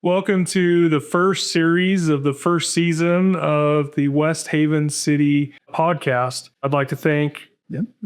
Welcome to the first series of the first season of the West Haven City podcast. I'd like to thank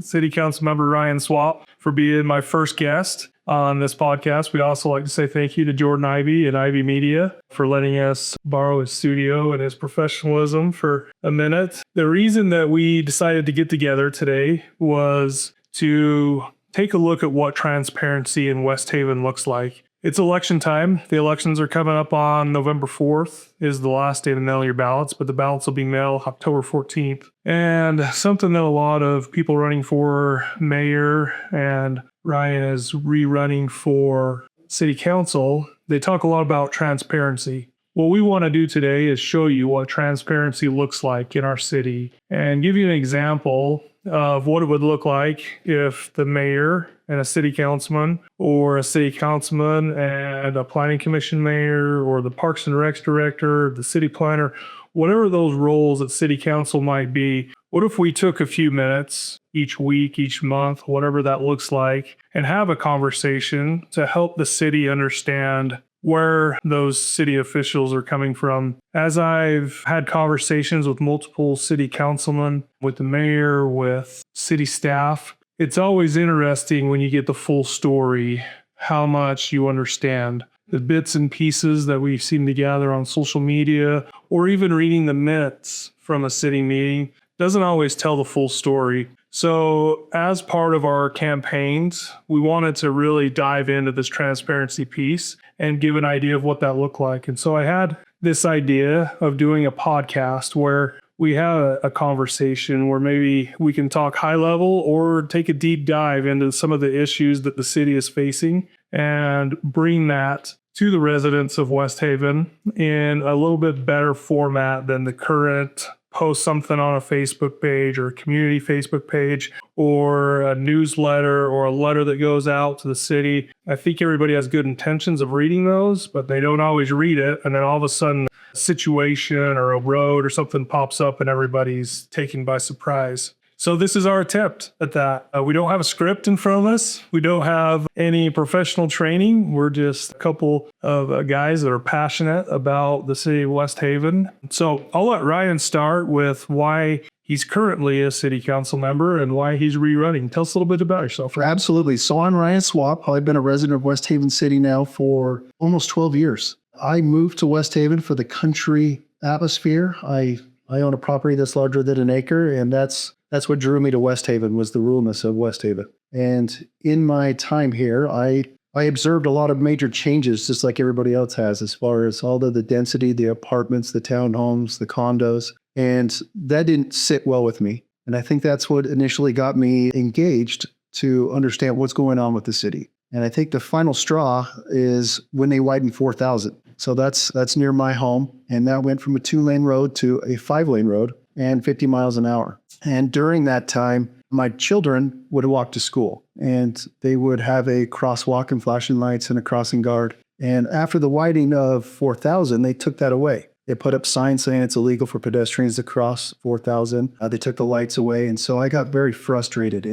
City Council Member Ryan Swap for being my first guest on this podcast. We'd also like to say thank you to Jordan Ivy at Ivy Media for letting us borrow his studio and his professionalism for a minute. The reason that we decided to get together today was to take a look at what transparency in West Haven looks like. It's election time. The elections are coming up on November 4th is the last day to mail your ballots, but the ballots will be mailed October 14th. And something that a lot of people running for mayor and Ryan is rerunning for city council, they talk a lot about transparency. What we want to do today is show you what transparency looks like in our city and give you an example of what it would look like if the mayor and a city councilman or a city councilman and a planning commission mayor or the parks and recs director, the city planner, whatever those roles at city council might be, what if we took a few minutes each week, each month, whatever that looks like, and have a conversation to help the city understand where those city officials are coming from. As I've had conversations with multiple city councilmen, with the mayor, with city staff, it's always interesting when you get the full story, how much you understand. The bits and pieces that we seem to gather on social media, or even reading the minutes from a city meeting, doesn't always tell the full story. So as part of our campaigns, we wanted to really dive into this transparency piece and give an idea of what that looked like. And so I had this idea of doing a podcast where we have a conversation where maybe we can talk high level or take a deep dive into some of the issues that the city is facing and bring that to the residents of West Haven in a little bit better format than the current post something on a Facebook page or a community Facebook page or a newsletter or a letter that goes out to the city. I think everybody has good intentions of reading those, but they don't always read it. And then all of a sudden, a situation or a road or something pops up and everybody's taken by surprise. So this is our attempt at that. We don't have a script in front of us. We don't have any professional training. We're just a couple of guys that are passionate about the city of West Haven. So I'll let Ryan start with why he's currently a city council member and why he's rerunning. Tell us a little bit about yourself. Absolutely. So I'm Ryan Swap. I've been a resident of West Haven City now for almost 12 years. I moved to West Haven for the country atmosphere. I own a property that's larger than an acre, and that's what drew me to West Haven, was the ruralness of West Haven. And in my time here, I observed a lot of major changes, just like everybody else has, as far as all of the density, the apartments, the townhomes, the condos. And that didn't sit well with me. And I think that's what initially got me engaged to understand what's going on with the city. And I think the final straw is when they widened 4,000. So that's near my home. And that went from a 2-lane road to a 5-lane road and 50 miles an hour. And during that time, my children would walk to school and they would have a crosswalk and flashing lights and a crossing guard. And after the widening of 4,000, they took that away. They put up signs saying it's illegal for pedestrians to cross 4,000. They took the lights away. And so I got very frustrated.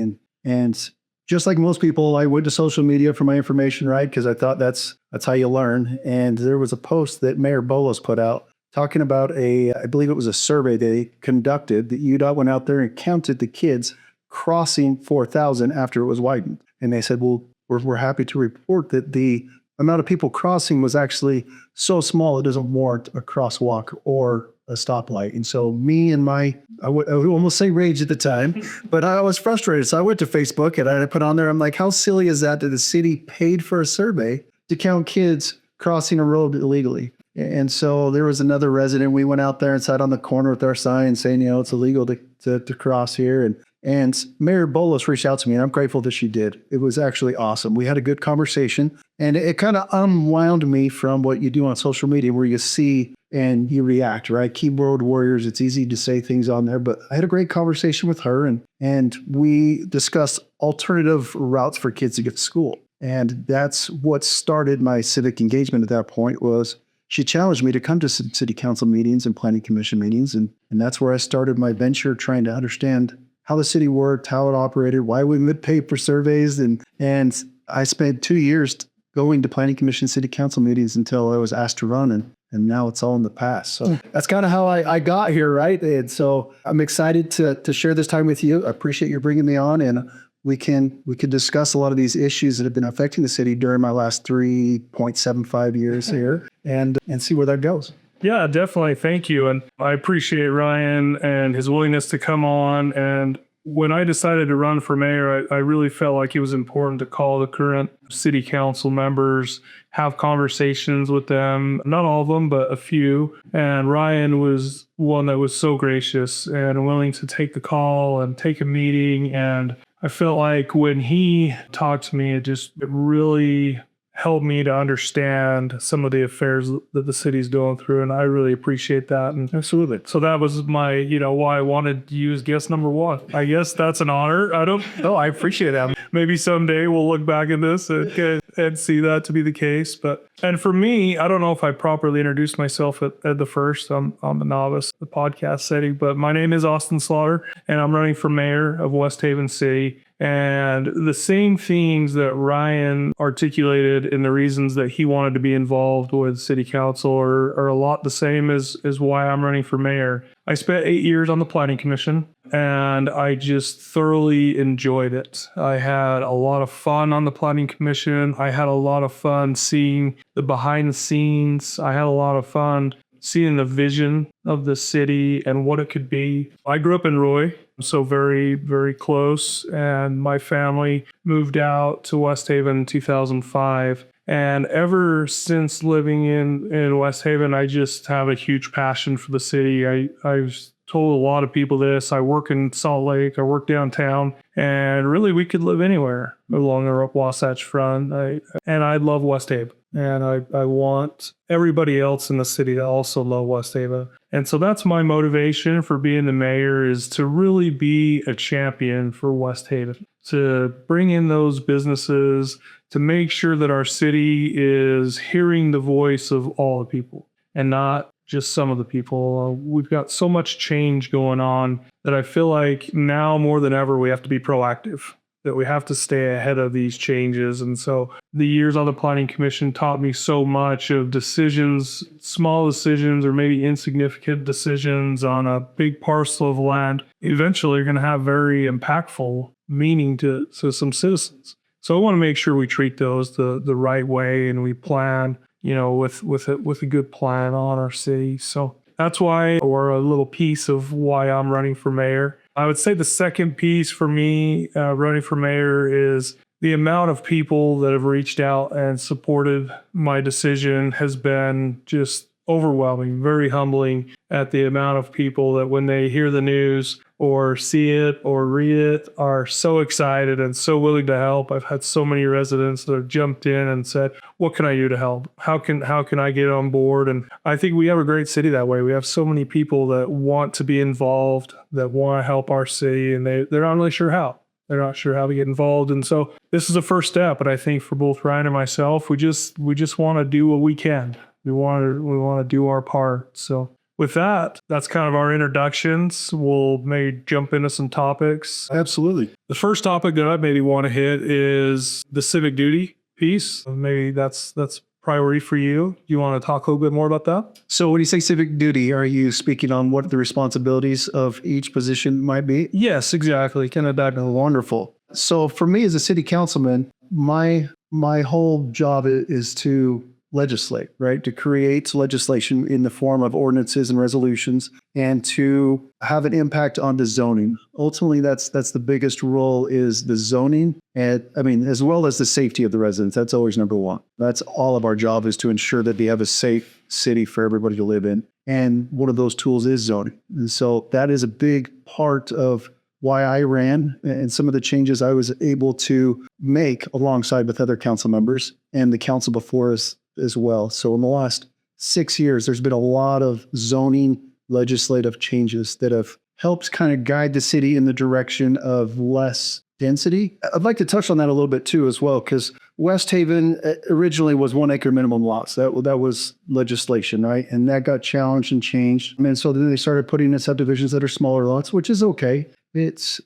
And just like most people, I went to social media for my information, right? Because I thought that's how you learn. And there was a post that Mayor Bolos put out talking about I believe it was a survey they conducted, that UDOT went out there and counted the kids crossing 4,000 after it was widened. And they said, well, we're happy to report that the amount of people crossing was actually so small it doesn't warrant a crosswalk or a stoplight. And so me and I would almost say rage at the time, but I was frustrated. So I went to Facebook and I put on there, I'm like, how silly is that the city paid for a survey to count kids crossing a road illegally? And so there was another resident. We went out there and sat on the corner with our sign saying, it's illegal to cross here. And Mayor Bolos reached out to me, and I'm grateful that she did. It was actually awesome. We had a good conversation, and it kind of unwound me from what you do on social media where you see and you react, right? Keyboard warriors, it's easy to say things on there, but I had a great conversation with her, and we discussed alternative routes for kids to get to school. And that's what started my civic engagement at that point. Was she challenged me to come to city council meetings and planning commission meetings. And that's where I started my venture, trying to understand how the city worked, how it operated, why we would pay for surveys. And I spent 2 years going to planning commission city council meetings until I was asked to run, and now it's all in the past. So that's kind of how I got here, right? And so I'm excited to share this time with you. I appreciate you bringing me on, and we could discuss a lot of these issues that have been affecting the city during my last 3.75 years here, and see where that goes. Yeah, definitely. Thank you. And I appreciate Ryan and his willingness to come on. And when I decided to run for mayor, I really felt like it was important to call the current city council members, have conversations with them, not all of them, but a few. And Ryan was one that was so gracious and willing to take the call and take a meeting. And I felt like when he talked to me, it really helped me to understand some of the affairs that the city's going through. And I really appreciate that. And Absolutely. so that was my, why I wanted to use guest number one. I guess that's an honor. I appreciate that. Maybe someday we'll look back at this and see that to be the case. And for me, I don't know if I properly introduced myself at the first. I'm the novice, the podcast setting, but my name is Austin Slaughter, and I'm running for mayor of West Haven City. And the same themes that Ryan articulated in the reasons that he wanted to be involved with city council are a lot the same as why I'm running for mayor. I spent 8 years on the planning commission, and I just thoroughly enjoyed it. I had a lot of fun on the planning commission. I had a lot of fun seeing the behind the scenes. I had a lot of fun seeing the vision of the city and what it could be. I grew up in Roy, so very, very close, and my family moved out to West Haven in 2005. And ever since living in West Haven, I just have a huge passion for the city. I've told a lot of people this. I work in Salt Lake, I work downtown, and really we could live anywhere along the Wasatch Front. And I love West Haven. And I want everybody else in the city to also love West Haven. And so that's my motivation for being the mayor, is to really be a champion for West Haven, to bring in those businesses, to make sure that our city is hearing the voice of all the people and not just some of the people. We've got so much change going on that I feel like now more than ever we have to be proactive, that we have to stay ahead of these changes. And so the years on the planning commission taught me so much of decisions, small decisions or maybe insignificant decisions on a big parcel of land eventually are going to have very impactful meaning to some citizens. So I want to make sure we treat those the right way, and we plan, with a good plan on our city. So that's why, or a little piece of why I'm running for mayor. I would say the second piece for me running for mayor is the amount of people that have reached out and supported my decision has been just overwhelming, very humbling at the amount of people that when they hear the news or see it or read it are so excited and so willing to help. I've had so many residents that have jumped in and said, what can I do to help? How can I get on board? And I think we have a great city that way. We have so many people that want to be involved, that want to help our city, and they're not really sure how. They're not sure how to get involved. And so this is a first step. But I think for both Ryan and myself, we just want to do what we can. We want to do our part. So with that, that's kind of our introductions. We'll maybe jump into some topics. Absolutely. The first topic that I maybe want to hit is the civic duty piece. Maybe that's priority for you. Do you want to talk a little bit more about that? So when you say civic duty, are you speaking on what the responsibilities of each position might be? Yes, exactly. Kind of that. Wonderful. So for me as a city councilman, my whole job is to legislate, right? To create legislation in the form of ordinances and resolutions, and to have an impact on the zoning. Ultimately, that's the biggest role, is the zoning, and as well as the safety of the residents. That's always number one. That's all of our job, is to ensure that we have a safe city for everybody to live in. And one of those tools is zoning. And so that is a big part of why I ran, and some of the changes I was able to make alongside with other council members and the council before us as well. So in the last 6 years, there's been a lot of zoning legislative changes that have helped kind of guide the city in the direction of less density. I'd like to touch on that a little bit too as well, because West Haven originally was 1 acre minimum lots. That was legislation, right? And that got challenged and changed. And so then they started putting in subdivisions that are smaller lots, which is okay. It's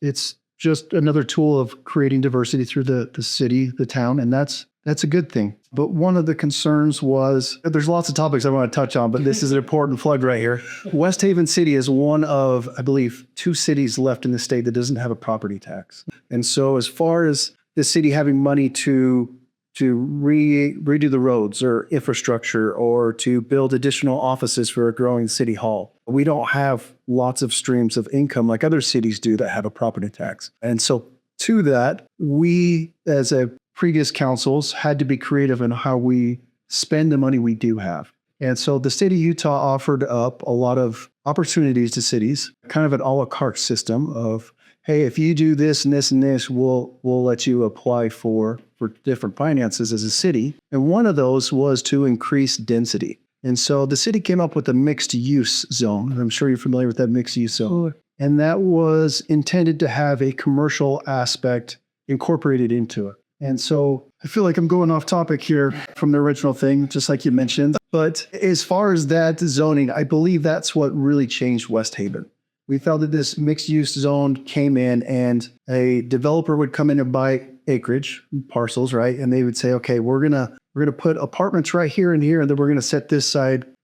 just another tool of creating diversity through the city, the town, and that's a good thing. But one of the concerns was, there's lots of topics I want to touch on, but this is an important plug right here. West Haven City is one of, I believe, 2 cities left in the state that doesn't have a property tax. And so as far as the city having money to redo the roads or infrastructure or to build additional offices for a growing city hall, we don't have lots of streams of income like other cities do that have a property tax. And so to that, we as a previous councils had to be creative in how we spend the money we do have. And so the state of Utah offered up a lot of opportunities to cities, kind of an a la carte system of, hey, if you do this and this and this, we'll let you apply for different finances as a city. And one of those was to increase density. And so the city came up with a mixed use zone. I'm sure you're familiar with that mixed use zone. And that was intended to have a commercial aspect incorporated into it. And so I feel like I'm going off topic here from the original thing, just like you mentioned. But as far as that zoning, I believe that's what really changed West Haven. We felt that this mixed use zone came in and a developer would come in and buy acreage, parcels, right? And they would say, okay, we're gonna put apartments right here and here, and then we're gonna set this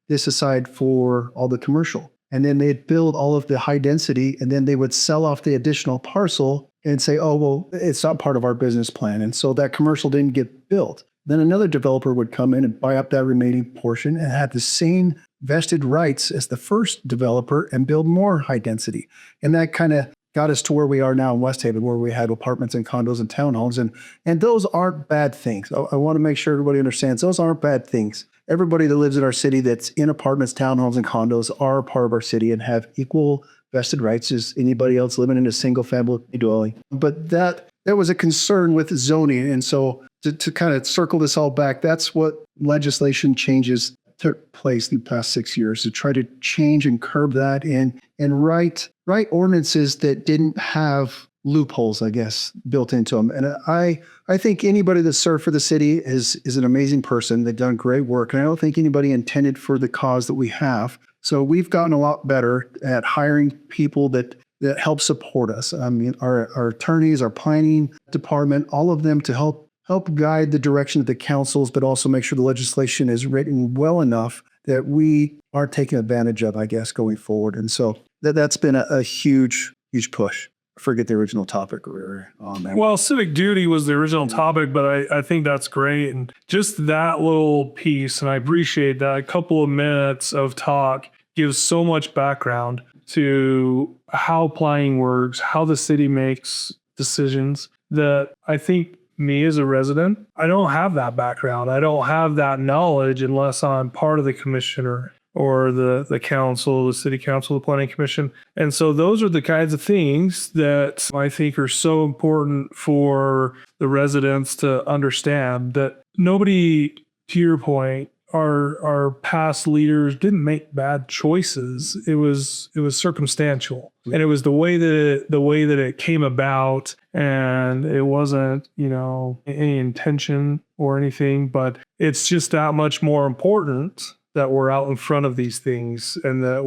aside for all the commercial. And then they'd build all of the high density, and then they would sell off the additional parcel and say, oh, well, it's not part of our business plan. And so that commercial didn't get built. Then another developer would come in and buy up that remaining portion and have the same vested rights as the first developer and build more high density. And that kind of got us to where we are now in West Haven, where we had apartments and condos and townhomes. And those aren't bad things. I want to make sure everybody understands those aren't bad things. Everybody that lives in our city that's in apartments, townhomes, and condos are part of our city and have equal vested rights as anybody else living in a single family dwelling. But that was a concern with zoning. And so to kind of circle this all back, that's what legislation changes took place in the past 6 years, to try to change and curb that and write ordinances that didn't have loopholes, I guess, built into them. And I think anybody that served for the city is an amazing person. They've done great work. And I don't think anybody intended for the cause that we have. So we've gotten a lot better at hiring people that help support us. I mean, our attorneys, our planning department, all of them to help guide the direction of the councils, but also make sure the legislation is written well enough that we are taking advantage of, I guess, going forward. And so that's been a huge, huge push. Forget the original topic we were on there. Well, civic duty was the original topic, but I think that's great. And just that little piece, and I appreciate that, a couple of minutes of talk gives so much background to how planning works, how the city makes decisions, that I think me as a resident, I don't have that background. I don't have that knowledge unless I'm part of the commissioner or the council, the city council, the planning commission. And so those are the kinds of things that I think are so important for the residents to understand, that nobody, to your point, our past leaders didn't make bad choices. It was circumstantial, and it was the way that it came about, and it wasn't, any intention or anything, but it's just that much more important that we're out in front of these things, and that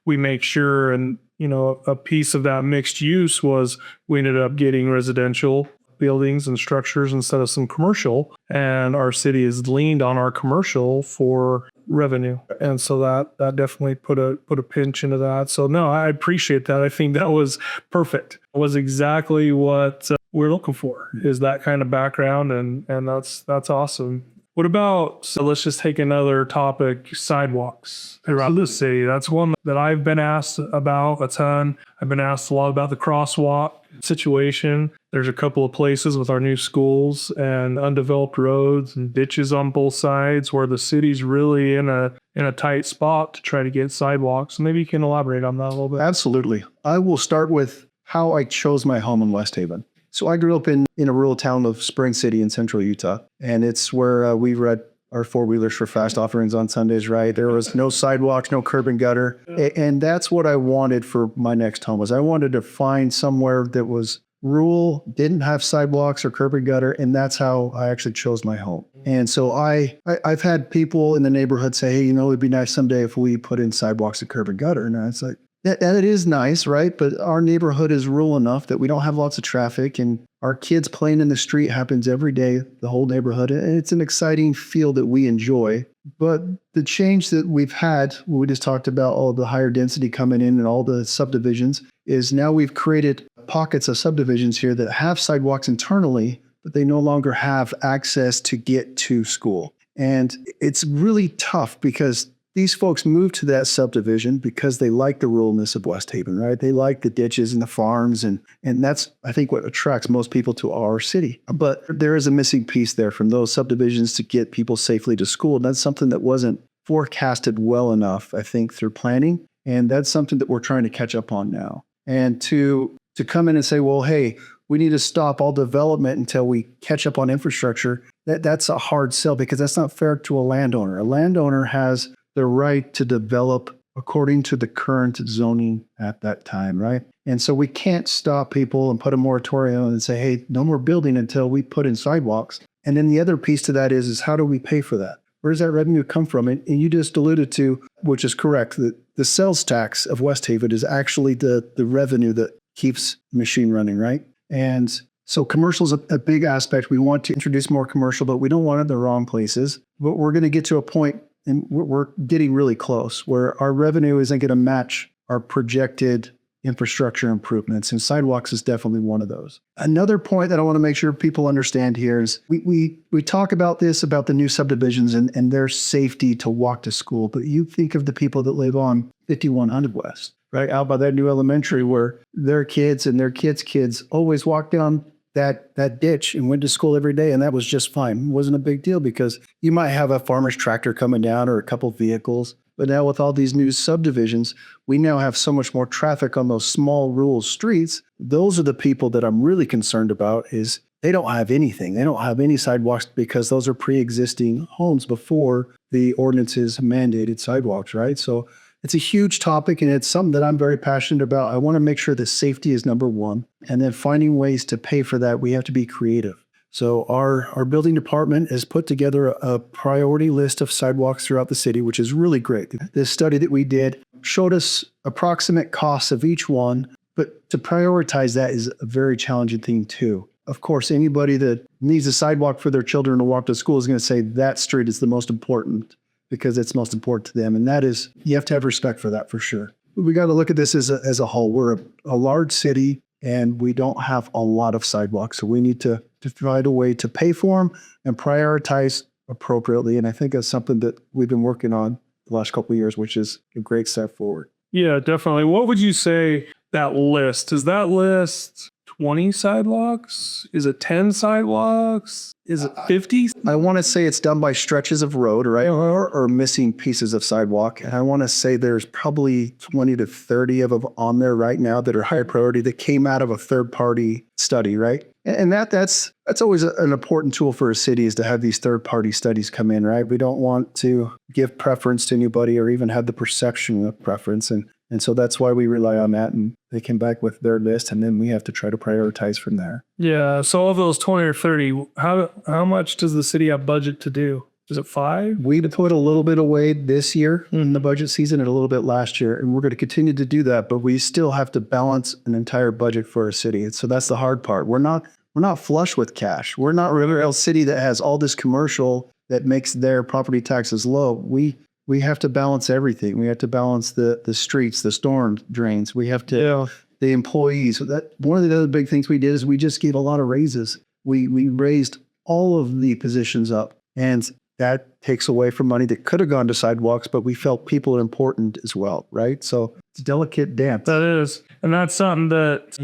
we make sure. And a piece of that mixed use was we ended up getting residential buildings and structures instead of some commercial, and our city has leaned on our commercial for revenue, and so that definitely put a pinch into that. So no, I appreciate that. I think that was perfect. It was exactly what we're looking for, is that kind of background, and that's awesome. What about, so let's just take another topic, sidewalks around the city. That's one that I've been asked about a ton. I've been asked a lot about the crosswalk situation. There's a couple of places with our new schools and undeveloped roads and ditches on both sides where the city's really in a tight spot to try to get sidewalks. Maybe you can elaborate on that a little bit. Absolutely. I will start with how I chose my home in West Haven. So I grew up in a rural town of Spring City in central Utah, and it's where we read our four-wheelers for fast offerings on Sundays, right? There was no sidewalks, no curb and gutter. And that's what I wanted for my next home, was I wanted to find somewhere that was rural, didn't have sidewalks or curb and gutter, and that's how I actually chose my home. And so I've had people in the neighborhood say, hey, it'd be nice someday if we put in sidewalks and curb and gutter. And it's like, that it is nice, right? But our neighborhood is rural enough that we don't have lots of traffic, and Our kids playing in the street happens every day, the whole neighborhood. And it's an exciting field that we enjoy. But the change that we've had, we just talked about all the higher density coming in and all the subdivisions, is now we've created pockets of subdivisions here that have sidewalks internally, but they no longer have access to get to school. And it's really tough because these folks moved to that subdivision because they like the ruralness of West Haven, right? They like the ditches and the farms, and that's, I think, what attracts most people to our city. But there is a missing piece there from those subdivisions to get people safely to school. And that's something that wasn't forecasted well enough, I think, through planning. And that's something that we're trying to catch up on now. And to come in and say, well, hey, we need to stop all development until we catch up on infrastructure, that's a hard sell because that's not fair to a landowner. A landowner has the right to develop according to the current zoning at that time, right? And so we can't stop people and put a moratorium and say, hey, no more building until we put in sidewalks. And then the other piece to that is how do we pay for that? Where does that revenue come from? And you just alluded to, which is correct, that the sales tax of West Haven is actually the revenue that keeps the machine running, right? And so commercial is a big aspect. We want to introduce more commercial, but we don't want it in the wrong places. But we're going to get to a point, and we're getting really close, where our revenue isn't going to match our projected infrastructure improvements, and sidewalks is definitely one of those. Another point that I want to make sure people understand here is we talk about this, about the new subdivisions and their safety to walk to school, but you think of the people that live on 5100 West, right, out by that new elementary where their kids and their kids' kids always walk down that ditch and went to school every day, and that was just fine. It wasn't a big deal because you might have a farmer's tractor coming down or a couple vehicles. But now with all these new subdivisions, we now have so much more traffic on those small rural streets. Those are the people that I'm really concerned about is they don't have anything. They don't have any sidewalks because those are pre-existing homes before the ordinances mandated sidewalks, right? So it's a huge topic, and it's something that I'm very passionate about. I want to make sure that safety is number one, and then finding ways to pay for that, we have to be creative. So our building department has put together a priority list of sidewalks throughout the city, which is really great. This study that we did showed us approximate costs of each one, but to prioritize that is a very challenging thing too. Of course, anybody that needs a sidewalk for their children to walk to school is going to say that street is the most important because it's most important to them. And that is, you have to have respect for that for sure. We got to look at this as a whole. We're a large city and we don't have a lot of sidewalks. So we need to find a way to pay for them and prioritize appropriately. And I think that's something that we've been working on the last couple of years, which is a great step forward. Yeah, definitely. What would you say that list? Is that list 20 sidewalks? Is it 10 sidewalks? Is it 50? I want to say it's done by stretches of road, right? Or missing pieces of sidewalk. And I want to say there's probably 20 to 30 of them on there right now that are high priority that came out of a third-party study, right? And that's always an important tool for a city is to have these third-party studies come in, right? We don't want to give preference to anybody or even have the perception of preference. And so that's why we rely on that. And they came back with their list, and then we have to try to prioritize from there. Yeah. So of those 20 or 30, how much does the city have budget to do? Is it 5? We put a little bit away this year in the budget season and a little bit last year, and we're going to continue to do that, but we still have to balance an entire budget for a city. So that's the hard part. We're not flush with cash. We're not a city that has all this commercial that makes their property taxes low. We have to balance everything. We have to balance the streets, the storm drains. We have to the employees. That one of the other big things we did is we just gave a lot of raises. We raised all of the positions up, and that takes away from money that could have gone to sidewalks, but we felt people are important as well, right? So it's a delicate dance. That is. And that's something that,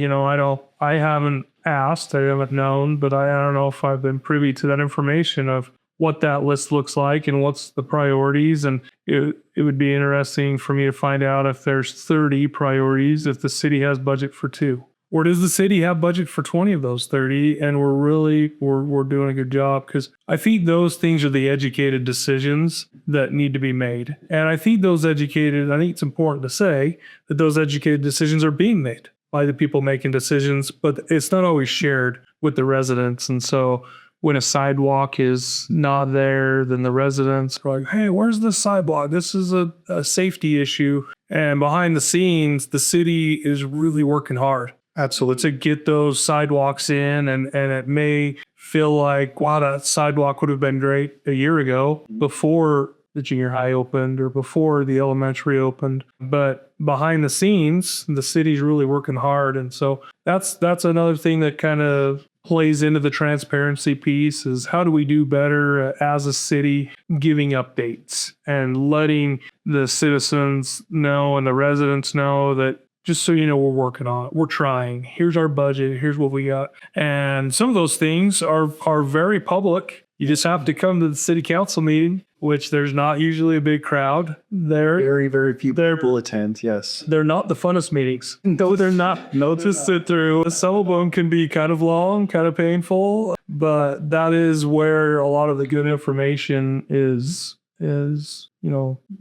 I haven't asked, I haven't known, but I don't know if I've been privy to that information of what that list looks like and what's the priorities. And it would be interesting for me to find out if there's 30 priorities, if the city has budget for 2. Or does the city have budget for 20 of those 30? And we're doing a good job, because I think those things are the educated decisions that need to be made. And I think it's important to say that those educated decisions are being made by the people making decisions, but it's not always shared with the residents. And so when a sidewalk is not there, then the residents are like, hey, where's the sidewalk? This is a safety issue. And behind the scenes, the city is really working hard. Absolutely. to get those sidewalks in. And it may feel like, wow, that sidewalk would have been great a year ago before the junior high opened or before the elementary opened. But behind the scenes, the city's really working hard. And so that's another thing that kind of plays into the transparency piece is how do we do better as a city giving updates and letting the citizens know and the residents know that just so you know, we're working on it. We're trying. Here's our budget. Here's what we got. And some of those things are very public. You just have to come to the city council meeting, which there's not usually a big crowd there. Very, very few people attend. Yes. They're not the funnest meetings. No, they're not. No, to sit through. Some of them can be kind of long, kind of painful, but that is where a lot of the good information is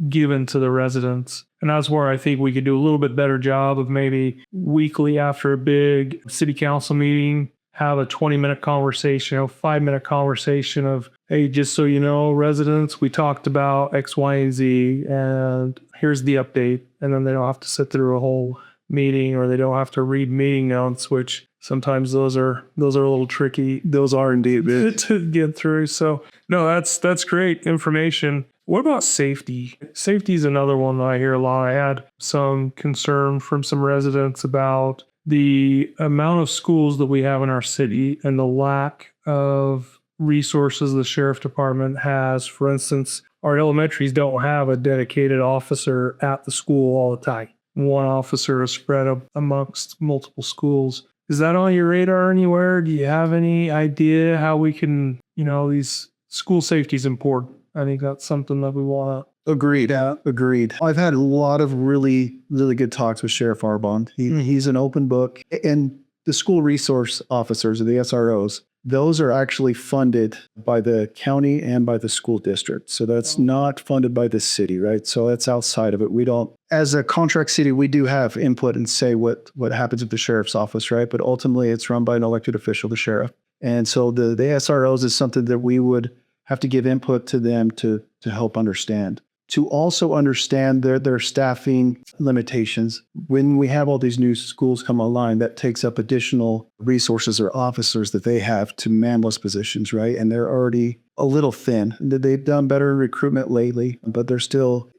given to the residents. And that's where I think we could do a little bit better job of maybe weekly after a big city council meeting, have a 20-minute conversation, a 5-minute conversation of, hey, just so you know, residents, we talked about X, Y, and Z, and here's the update. And then they don't have to sit through a whole meeting or they don't have to read meeting notes, which sometimes those are a little tricky. Those are indeed to get through. So no, that's great information. What about safety? Safety is another one that I hear a lot. I had some concern from some residents about the amount of schools that we have in our city and the lack of resources the sheriff department has. For instance, our elementaries don't have a dedicated officer at the school all the time. One officer is spread amongst multiple schools. Is that on your radar anywhere? Do you have any idea how we can, these school safety is important. I think that's something that we want to. Agreed. Yeah, agreed. I've had a lot of really, really good talks with Sheriff Arbond. He's an open book. And the school resource officers, or the SROs, those are actually funded by the county and by the school district. So that's not funded by the city, right? So that's outside of it. We don't, as a contract city, we do have input and say what happens at the sheriff's office, right? But ultimately it's run by an elected official, the sheriff. And so the SROs is something that we would have to give input to them to help understand. To also understand their staffing limitations. When we have all these new schools come online, that takes up additional resources or officers that they have to man those positions, right? And they're already a little thin. They've done better in recruitment lately, but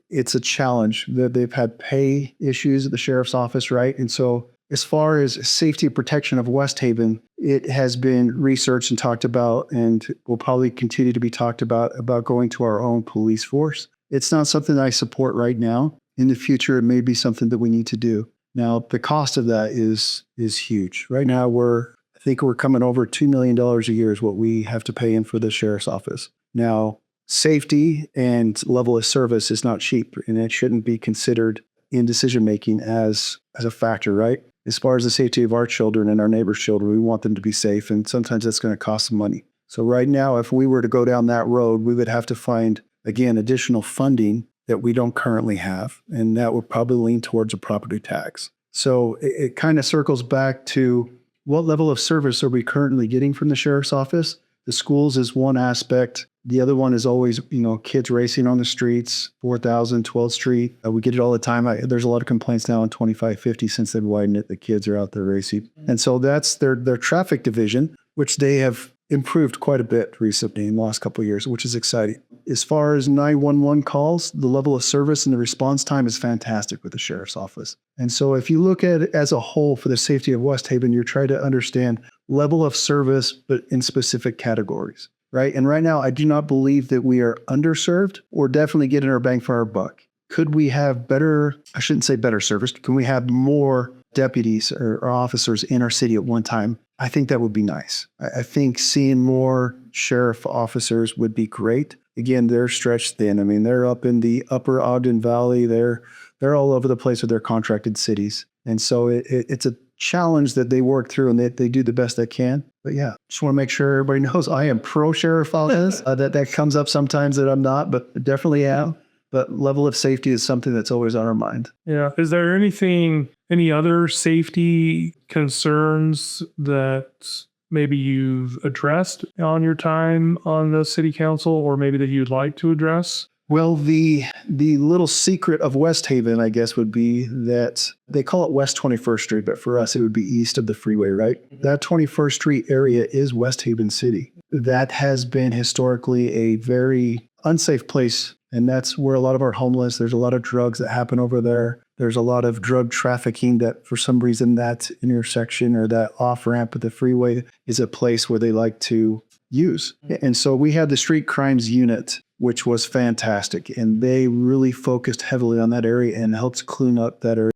it's a challenge. They've had pay issues at the sheriff's office, right? And so as far as safety and protection of West Haven, it has been researched and talked about and will probably continue to be talked about going to our own police force. It's not something I support right now. In the future, it may be something that we need to do. Now, the cost of that is huge. Right now, I think we're coming over $2 million a year is what we have to pay in for the sheriff's office. Now, safety and level of service is not cheap, and it shouldn't be considered in decision-making as a factor, right? As far as the safety of our children and our neighbors' children, we want them to be safe, and sometimes that's going to cost some money. So right now, if we were to go down that road, we would have to find, again, additional funding that we don't currently have, and that would probably lean towards a property tax. So it kind of circles back to what level of service are we currently getting from the sheriff's office? The schools is one aspect. The other one is always, kids racing on the streets, 4,000, 12th Street. We get it all the time. There's a lot of complaints now on 2550 since they've widened it. The kids are out there racing. And so that's their traffic division, which they have improved quite a bit recently in the last couple of years, which is exciting. As far as 911 calls, the level of service and the response time is fantastic with the sheriff's office. And so if you look at it as a whole for the safety of West Haven, you're trying to understand level of service, but in specific categories, right? And right now, I do not believe that we are underserved or definitely getting our bang for our buck. Could we have better, I shouldn't say better service, can we have more deputies or officers in our city at one time? I think that would be nice. I think seeing more sheriff officers would be great. Again, they're stretched thin. I mean, they're up in the upper Ogden Valley. They're all over the place with their contracted cities. And so it's a challenge that they work through and they do the best they can. But yeah, just want to make sure everybody knows I am pro sheriff office. That comes up sometimes that I'm not, but definitely am. But level of safety is something that's always on our mind. Yeah. Is there any other safety concerns that maybe you've addressed on your time on the city council or maybe that you'd like to address? Well, the little secret of West Haven, I guess, would be that they call it West 21st Street, but for us, it would be east of the freeway, right? That 21st Street area is West Haven City. That has been historically a very unsafe place, and that's where a lot of our homeless, there's a lot of drugs that happen over there. There's a lot of drug trafficking that for some reason that intersection or that off-ramp of the freeway is a place where they like to use. And so we had the street crimes unit, which was fantastic. And they really focused heavily on that area and helped clean up that area.